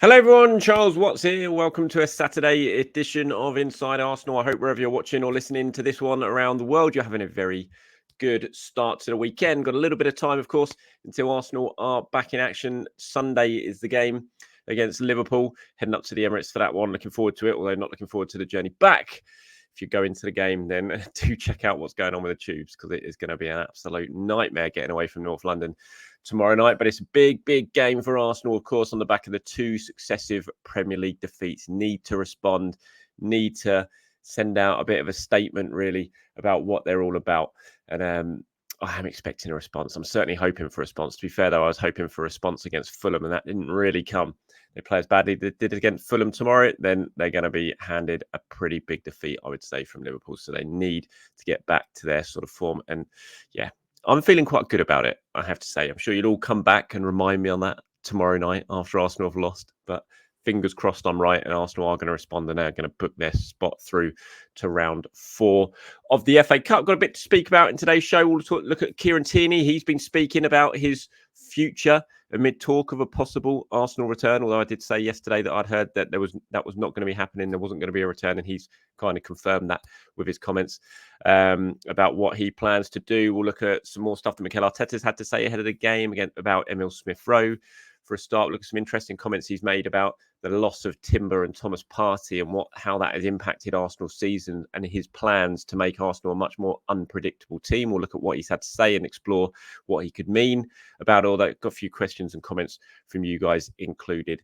Hello everyone, Charles Watts here. Welcome to a Saturday edition of Inside Arsenal. I hope wherever you're watching or listening to this one around the world, you're having a very good start to the weekend. Got a little bit of time, of course, until Arsenal are back in action. Sunday is the game against Liverpool. Heading up to the Emirates for that one. Looking forward to it, although not looking forward to the journey back. If you go into the game, then do check out what's going on with the tubes, because it is going to be an absolute nightmare getting away from North London tomorrow night. But it's a big game for Arsenal, of course, on the back of the two successive Premier League defeats. Need to respond, need to send out a bit of a statement, really, about what they're all about. And I am expecting a response. I'm certainly hoping for a response. To be fair, though, I was hoping for a response against Fulham, and that didn't really come. They play as badly as they did against Fulham tomorrow, then they're going to be handed a pretty big defeat, I would say, from Liverpool. So they need to get back to their sort of form. And yeah, I'm feeling quite good about it, I have to say. I'm sure you'll all come back and remind me on that tomorrow night after Arsenal have lost. But fingers crossed I'm right, and Arsenal are going to respond, and they're going to book their spot through to round 4 of the FA Cup. Got a bit to speak about in today's show. We'll look at Kieran Tierney. He's been speaking about his future amid talk of a possible Arsenal return, although I did say yesterday that I'd heard that that was not going to be happening. There wasn't going to be a return, and he's kind of confirmed that with his comments about what he plans to do. We'll look at some more stuff that Mikel Arteta's had to say ahead of the game, again about Emile Smith Rowe. For a start, look at some interesting comments he's made about the loss of Timber and Thomas Partey and how that has impacted Arsenal's season and his plans to make Arsenal a much more unpredictable team. We'll look at what he's had to say and explore what he could mean about all that. Got a few questions and comments from you guys included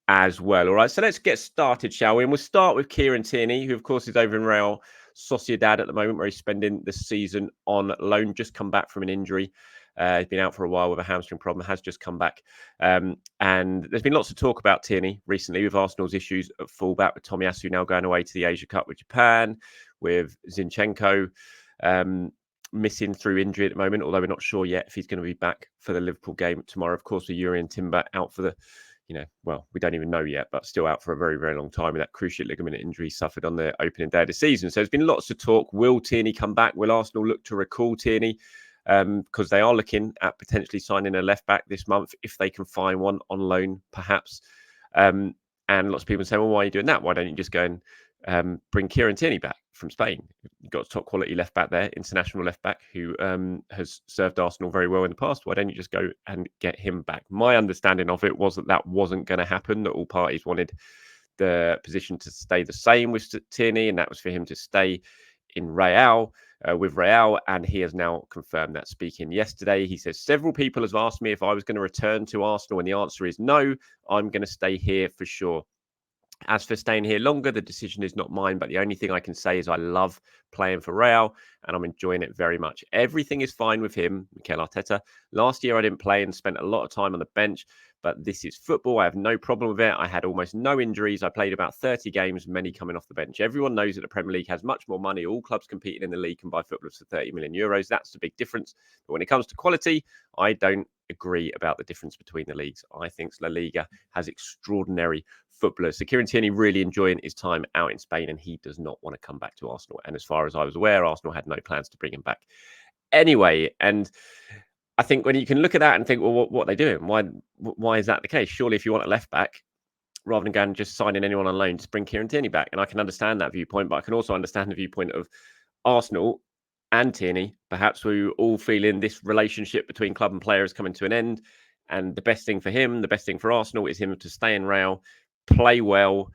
as well. All right, so let's get started, shall we? And we'll start with Kieran Tierney, who, of course, is over in Real Sociedad at the moment, where he's spending the season on loan, just come back from an injury. He's been out for a while with a hamstring problem, has just come back. And there's been lots of talk about Tierney recently, with Arsenal's issues at fullback, with Tomiyasu now going away to the Asia Cup with Japan, with Zinchenko missing through injury at the moment, although we're not sure yet if he's going to be back for the Liverpool game tomorrow. Of course, with Urian Timber out for the, we don't even know yet, but still out for a very long time with that cruciate ligament injury suffered on the opening day of the season. So there's been lots of talk. Will Tierney come back? Will Arsenal look to recall Tierney? Because they are looking at potentially signing a left back this month if they can find one on loan, perhaps. And lots of people say, well, why are you doing that? Why don't you just go and bring Kieran Tierney back from Spain? You've got a top quality left back there, international left back, who has served Arsenal very well in the past. Why don't you just go and get him back? My understanding of it was that wasn't going to happen, that all parties wanted the position to stay the same with Tierney, and that was for him to stay in Real. With Real, and he has now confirmed that. Speaking yesterday, he says, several people have asked me if I was going to return to Arsenal, and the answer is no. I'm going to stay here for sure. As for staying here longer, the decision is not mine, but the only thing I can say is I love playing for Real and I'm enjoying it very much. Everything is fine with him, Mikel Arteta. Last year I didn't play and spent a lot of time on the bench, but this is football. I have no problem with it. I had almost no injuries. I played about 30 games, many coming off the bench. Everyone knows that the Premier League has much more money. All clubs competing in the league can buy footballers for 30 million euros. That's the big difference. But when it comes to quality, I don't agree about the difference between the leagues. I think La Liga has extraordinary footballers. So Kieran Tierney really enjoying his time out in Spain, and he does not want to come back to Arsenal. And as far as I was aware, Arsenal had no plans to bring him back anyway. And I think when you can look at that and think, well, what are they doing? Why is that the case? Surely if you want a left back, rather than going and just signing anyone on loan, just bring Kieran Tierney back. And I can understand that viewpoint, but I can also understand the viewpoint of Arsenal and Tierney, perhaps, we all feeling this relationship between club and player is coming to an end. And the best thing for him, the best thing for Arsenal, is him to stay in Real, play well,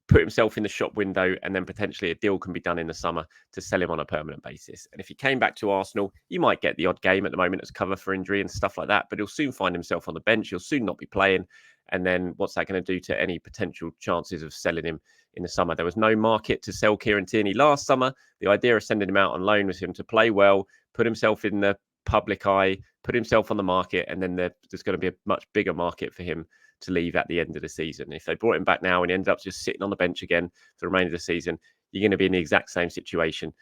put himself in the shop window, and then potentially a deal can be done in the summer to sell him on a permanent basis. And if he came back to Arsenal, you might get the odd game at the moment as cover for injury and stuff like that, but he'll soon find himself on the bench. He'll soon not be playing. And then what's that going to do to any potential chances of selling him in the summer? There was no market to sell Kieran Tierney last summer. The idea of sending him out on loan was him to play well, put himself in the public eye, put himself on the market, and then there's going to be a much bigger market for him to leave at the end of the season. If they brought him back now and he ended up just sitting on the bench again for the remainder of the season, you're going to be in the exact same situation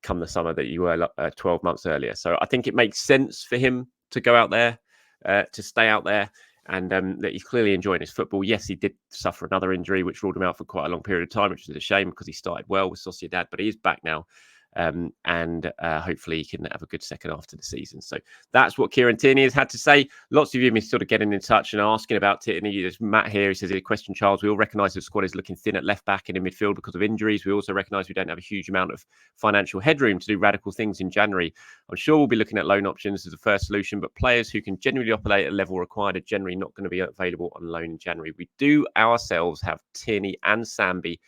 come the summer that you were 12 months earlier. So I think it makes sense for him to go out there, to stay out there, and that he's clearly enjoying his football. Yes, he did suffer another injury, which ruled him out for quite a long period of time, which is a shame because he started well with Sociedad, but he is back now. and hopefully he can have a good second half to the season. So that's what Kieran Tierney has had to say. Lots of you have been sort of getting in touch and asking about Tierney. There's Matt here. He says, a question, Charles. We all recognise the squad is looking thin at left back and in midfield because of injuries. We also recognise we don't have a huge amount of financial headroom to do radical things in January. I'm sure we'll be looking at loan options as a first solution, but players who can genuinely operate at a level required are generally not going to be available on loan in January. We do ourselves have Tierney and Sambi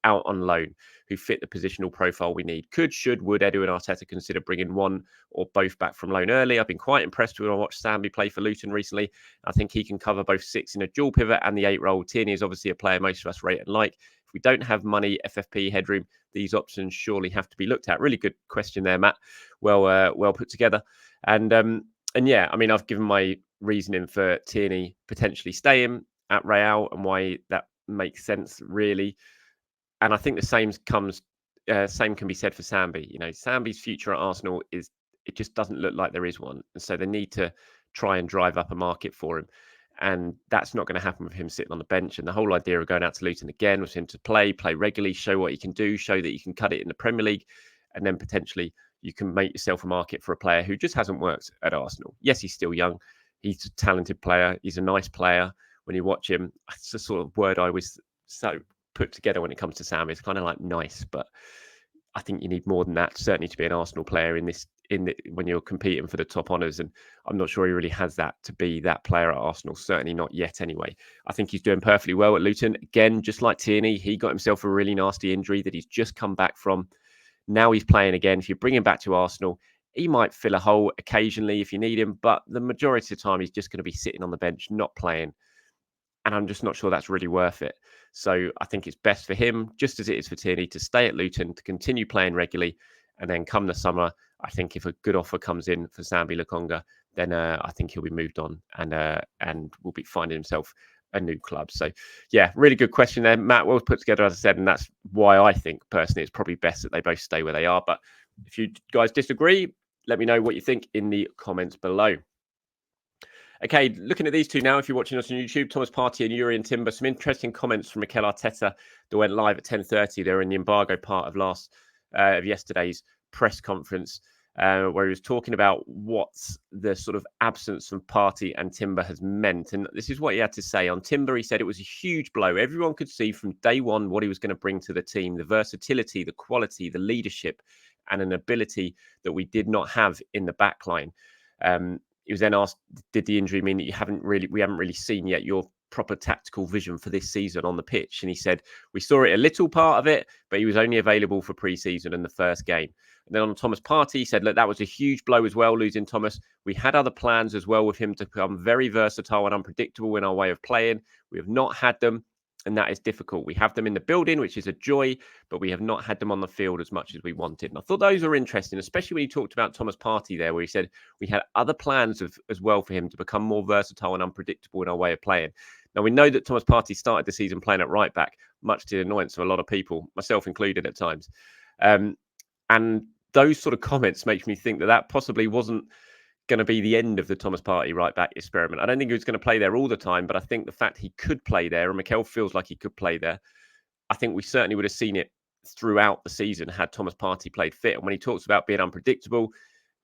out on loan who fit the positional profile we need. Should, would Edu and Arteta consider bringing one or both back from loan early? I've been quite impressed when I watched Sambi play for Luton recently. I think he can cover both 6 in a dual pivot and the 8 role. Tierney is obviously a player most of us rate and like. If we don't have money, FFP headroom, these options surely have to be looked at. Really good question there, Matt. Well put together. And yeah, I mean, I've given my reasoning for Tierney potentially staying at Real and why that makes sense, really. And I think the same can be said for Sambi. You know, Sambi's future at Arsenal it just doesn't look like there is one. And so they need to try and drive up a market for him. And that's not going to happen with him sitting on the bench. And the whole idea of going out to Luton again was him to play regularly, show what he can do, show that you can cut it in the Premier League. And then potentially you can make yourself a market for a player who just hasn't worked at Arsenal. Yes, he's still young. He's a talented player. He's a nice player. When you watch him, it's the sort of word I always put together when it comes to Sam. It's kind of like nice, but I think you need more than that, certainly to be an Arsenal player when you're competing for the top honours. And I'm not sure he really has that to be that player at Arsenal, certainly not yet anyway. I think he's doing perfectly well at Luton. Again, just like Tierney, he got himself a really nasty injury that he's just come back from. Now he's playing again. If you bring him back to Arsenal, he might fill a hole occasionally if you need him, but the majority of the time he's just going to be sitting on the bench, not playing. And I'm just not sure that's really worth it. So I think it's best for him, just as it is for Tierney, to stay at Luton, to continue playing regularly. And then come the summer, I think if a good offer comes in for Sambi Lokonga, then I think he'll be moved on and will be finding himself a new club. So, yeah, really good question there, Matt. Well put together, as I said. And that's why I think, personally, it's probably best that they both stay where they are. But if you guys disagree, let me know what you think in the comments below. Okay, looking at these two now, if you're watching us on YouTube, Thomas Partey and Urian Timber, some interesting comments from Mikel Arteta that went live at 10:30. They're in the embargo part of yesterday's press conference, where he was talking about what the sort of absence from Partey and Timber has meant. And this is what he had to say. On Timber, he said it was a huge blow. Everyone could see from day one what he was going to bring to the team, the versatility, the quality, the leadership, and an ability that we did not have in the back line. He was then asked, did the injury mean that we haven't really seen yet your proper tactical vision for this season on the pitch? And he said, we saw it a little part of it, but he was only available for pre-season and the first game. And then on Thomas Partey, he said, look, that was a huge blow as well, losing Thomas. We had other plans as well with him to become very versatile and unpredictable in our way of playing. We have not had them. And that is difficult. We have them in the building, which is a joy, but we have not had them on the field as much as we wanted. And I thought those were interesting, especially when he talked about Thomas Partey there, where he said we had other plans as well for him to become more versatile and unpredictable in our way of playing. Now, we know that Thomas Partey started the season playing at right back, much to the annoyance of a lot of people, myself included at times. And those sort of comments make me think that possibly wasn't going to be the end of the Thomas Partey right back experiment. I don't think he was going to play there all the time, but I think the fact he could play there, and Mikel feels like he could play there, I think we certainly would have seen it throughout the season had Thomas Partey played fit. And when he talks about being unpredictable,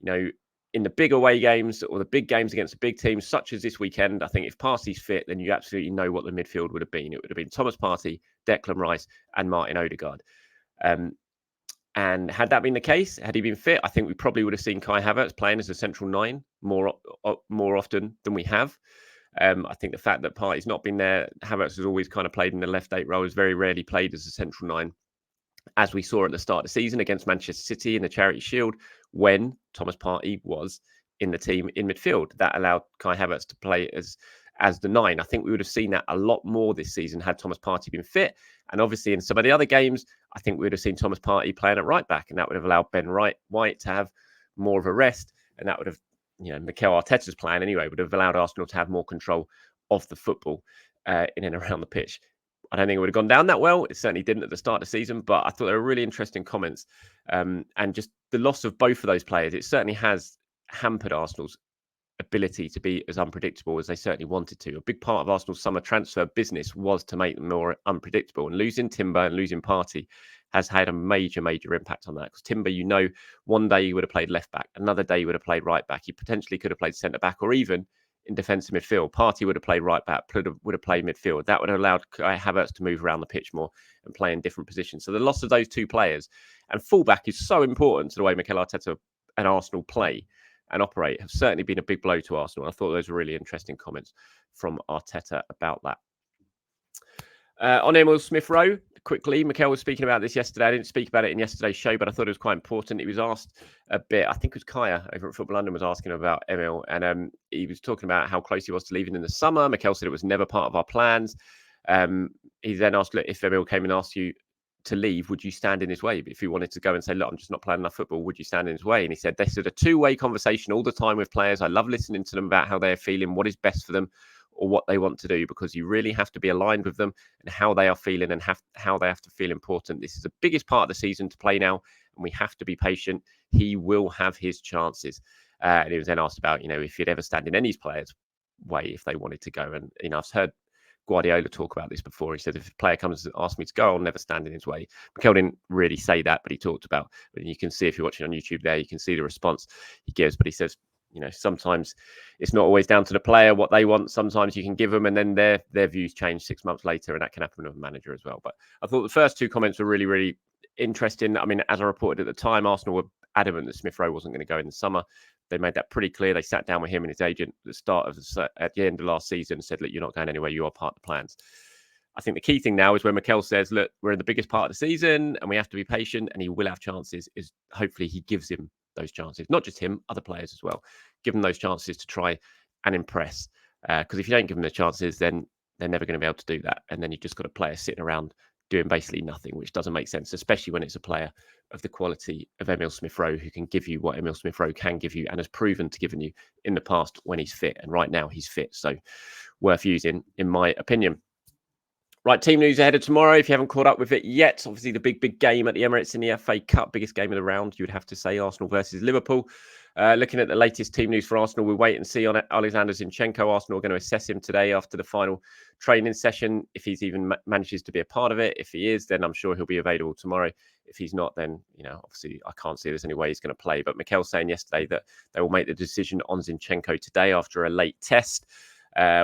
in the big away games or the big games against the big teams, such as this weekend, I think if Partey's fit, then you absolutely know what the midfield would have been. It would have been Thomas Partey, Declan Rice, and Martin Odegaard. And had that been the case, had he been fit, I think we probably would have seen Kai Havertz playing as a central 9 more often than we have. I think the fact that Partey's not been there, Havertz has always kind of played in the left 8 role, has very rarely played as a central 9, as we saw at the start of the season against Manchester City in the Charity Shield, when Thomas Partey was in the team in midfield. That allowed Kai Havertz to play as the 9. I think we would have seen that a lot more this season had Thomas Partey been fit. And obviously in some of the other games, I think we would have seen Thomas Partey playing at right back, and that would have allowed Ben White to have more of a rest. And that would have, Mikel Arteta's plan anyway, would have allowed Arsenal to have more control of the football in and around the pitch. I don't think it would have gone down that well. It certainly didn't at the start of the season, but I thought they were really interesting comments. And just the loss of both of those players, it certainly has hampered Arsenal's ability to be as unpredictable as they certainly wanted to. A big part of Arsenal's summer transfer business was to make them more unpredictable, and losing Timber and losing Partey has had a major impact on that. Because Timber, one day he would have played left back, another day he would have played right back. He potentially could have played centre back, or even in defensive midfield. Partey would have played right back, would have played midfield. That would have allowed Havertz to move around the pitch more and play in different positions. So the loss of those two players, and fullback is so important to the way Mikel Arteta and Arsenal play and operate, have certainly been a big blow to Arsenal. I thought those were really interesting comments from Arteta about that. On Emile Smith Rowe, quickly, Mikel was speaking about this yesterday. I didn't speak about it in yesterday's show, but I thought it was quite important. He was asked a bit, I think it was Kaya over at Football London was asking about Emile, and he was talking about how close he was to leaving in the summer. Mikel said it was never part of our plans. He then asked, look, if Emile came and asked you to leave, would you stand in his way? If he wanted to go and say, look, I'm just not playing enough football, would you stand in his way? And he said, this is a two-way conversation all the time with players. I love listening to them about how they're feeling, what is best for them, or what they want to do, because you really have to be aligned with them and how they are feeling and how they have to feel important. This is the biggest part of the season to play now, and we have to be patient. He will have his chances. And he was then asked about, if he'd ever stand in any players' way if they wanted to go. And, I've heard Guardiola talk about this before. He said, if a player comes and asks me to go, I'll never stand in his way. Mikel didn't really say that, but he talked about, and you can see if you're watching on YouTube there, you can see the response he gives. But he says, sometimes it's not always down to the player, what they want. Sometimes you can give them, and then their views change 6 months later, and that can happen with a manager as well. But I thought the first two comments were really interesting. I mean, as I reported at the time, Arsenal were adamant that Smith Rowe wasn't going to go in the summer. They made that pretty clear. They sat down with him and his agent at the end of last season and said, look, you're not going anywhere. You are part of the plans. I think the key thing now is when Mikel says, look, we're in the biggest part of the season and we have to be patient and he will have chances, is hopefully he gives him those chances. Not just him, other players as well. Give them those chances to try and impress. Because if you don't give them the chances, then they're never going to be able to do that. And then you've just got a player sitting around doing basically nothing, which doesn't make sense, especially when it's a player of the quality of Emile Smith Rowe, who can give you what Emile Smith Rowe can give you and has proven to give you in the past when he's fit. And right now he's fit. So worth using, in my opinion. Right, team news ahead of tomorrow. If you haven't caught up with it yet, obviously the big game at the Emirates in the FA Cup, biggest game of the round, you would have to say, Arsenal versus Liverpool. Looking at the latest team news for Arsenal, we'll wait and see on Alexander Zinchenko. Arsenal are going to assess him today after the final training session, if he's even manages to be a part of it. If he is, then I'm sure he'll be available tomorrow. If he's not, then, obviously I can't see there's any way he's going to play. But Mikel saying yesterday that they will make the decision on Zinchenko today after a late test.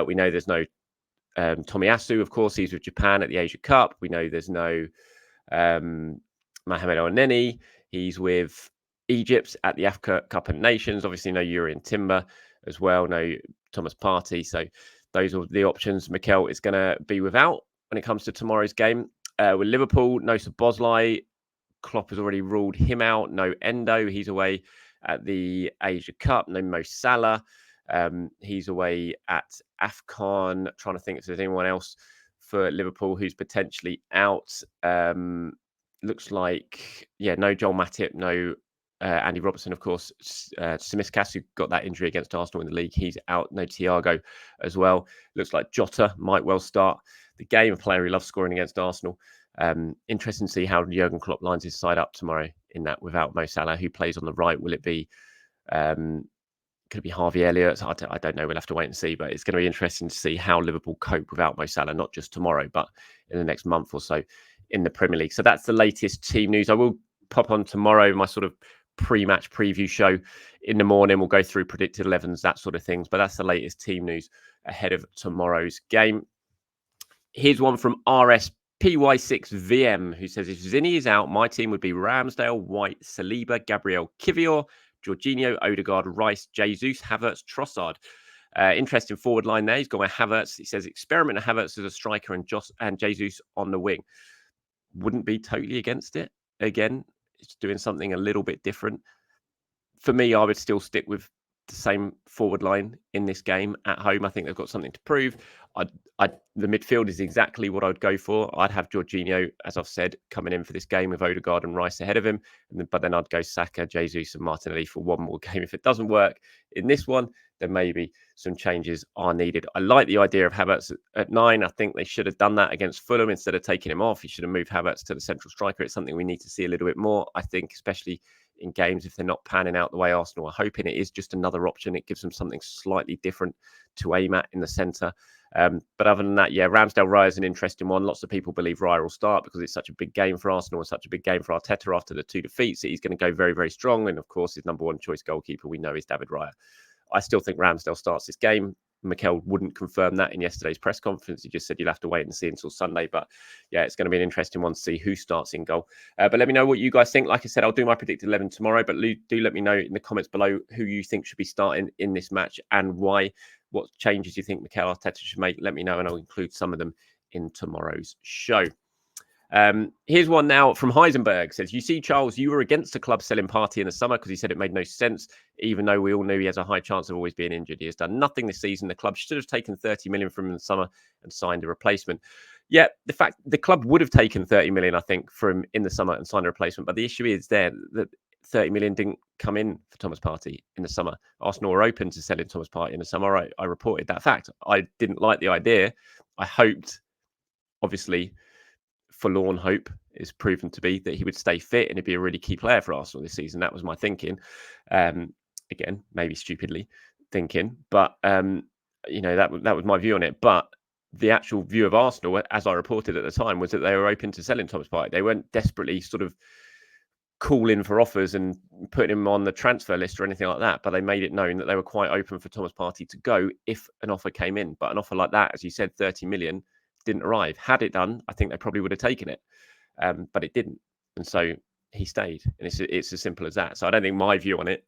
We know there's no Tomiyasu, of course, he's with Japan at the Asia Cup. We know there's no Mohamed Elneny. He's with Egypt at the Africa Cup of Nations. Obviously, no Urian Timber as well. No Thomas Partey. So those are the options Mikel is going to be without when it comes to tomorrow's game. With Liverpool, no Szoboszlai. Klopp has already ruled him out. No Endo. He's away at the Asia Cup. No Mo Salah. He's away at AFCON. Trying to think if there's anyone else for Liverpool who's potentially out. Looks like, no Joel Matip, no Andy Robertson, of course. Tsimikas, who got that injury against Arsenal in the league, he's out. No Thiago as well. Looks like Jota might well start the game. A player who loves scoring against Arsenal. Interesting to see how Jurgen Klopp lines his side up tomorrow in that without Mo Salah, who plays on the right. Will it be... could it be Harvey Elliott? I don't know. We'll have to wait and see. But it's going to be interesting to see how Liverpool cope without Mo Salah, not just tomorrow, but in the next month or so in the Premier League. So that's the latest team news. I will pop on tomorrow, my sort of pre-match preview show in the morning. We'll go through predicted 11s, that sort of things. But that's the latest team news ahead of tomorrow's game. Here's one from RSPY6VM, who says, if Zinni is out, my team would be Ramsdale, White, Saliba, Gabriel Kivior, Jorginho, Odegaard, Rice, Jesus, Havertz, Trossard. Interesting forward line there. He's got my Havertz. He says, experiment Havertz as a striker and Jesus on the wing. Wouldn't be totally against it. Again, it's doing something a little bit different. For me, I would still stick with the same forward line in this game at home. I think they've got something to prove. The midfield is exactly what I'd go for. I'd have Jorginho, as I've said, coming in for this game with Odegaard and Rice ahead of him. But then I'd go Saka, Jesus and Martinelli for one more game. If it doesn't work in this one, then maybe some changes are needed. I like the idea of Havertz at 9. I think they should have done that against Fulham instead of taking him off. He should have moved Havertz to the central striker. It's something we need to see a little bit more, I think, especially in games if they're not panning out the way Arsenal are hoping. It is just another option. It gives them something slightly different to aim at in the centre. But other than that, yeah, Ramsdale-Raya is an interesting one. Lots of people believe Raya will start because it's such a big game for Arsenal and such a big game for Arteta after the 2 defeats. That he's going to go very, very strong. And of course, his number one choice goalkeeper we know is David Raya. I still think Ramsdale starts this game. Mikel wouldn't confirm that in yesterday's press conference. He just said you'll have to wait and see until Sunday. But yeah, it's going to be an interesting one to see who starts in goal. But let me know what you guys think. Like I said, I'll do my predicted 11 tomorrow. But do let me know in the comments below who you think should be starting in this match and why. What changes you think Mikel Arteta should make? Let me know, and I'll include some of them in tomorrow's show. Here's one now from Heisenberg. Says, you see, Charles, you were against the club selling Partey in the summer because he said it made no sense, even though we all knew he has a high chance of always being injured. He has done nothing this season. The club should have taken 30 million from him in the summer and signed a replacement. Yeah, the club would have taken 30 million, I think, from in the summer and signed a replacement. But the issue is there that 30 million didn't come in for Thomas Partey in the summer. Arsenal were open to selling Thomas Partey in the summer. I reported that fact. I didn't like the idea. I hoped, obviously, forlorn hope is proven to be that he would stay fit and he'd be a really key player for Arsenal this season. That was my thinking. Again, maybe stupidly thinking, but that was my view on it. But the actual view of Arsenal, as I reported at the time, was that they were open to selling Thomas Partey. They weren't desperately sort of calling for offers and putting him on the transfer list or anything like that, but they made it known that they were quite open for Thomas Partey to go if an offer came in. But an offer like that, as you said, 30 million, didn't arrive. Had it done, I think they probably would have taken it, but it didn't, and so he stayed. And it's as simple as that. So I don't think my view on it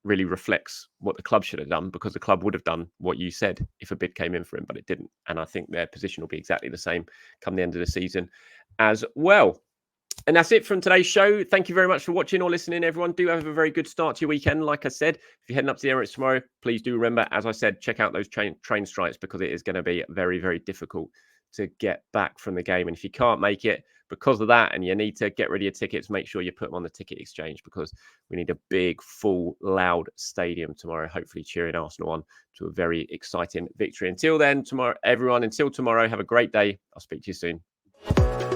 really reflects what the club should have done, because the club would have done what you said if a bid came in for him, but it didn't. And I think their position will be exactly the same come the end of the season as well. And that's it from today's show. Thank you very much for watching or listening, everyone. Do have a very good start to your weekend. Like I said, if you're heading up to the Emirates tomorrow, please do remember, as I said, check out those train strikes, because it is going to be very, very difficult to get back from the game. And if you can't make it because of that and you need to get rid of your tickets, make sure you put them on the ticket exchange, because we need a big, full, loud stadium tomorrow, hopefully cheering Arsenal on to a very exciting victory. Until then, tomorrow, everyone, have a great day. I'll speak to you soon.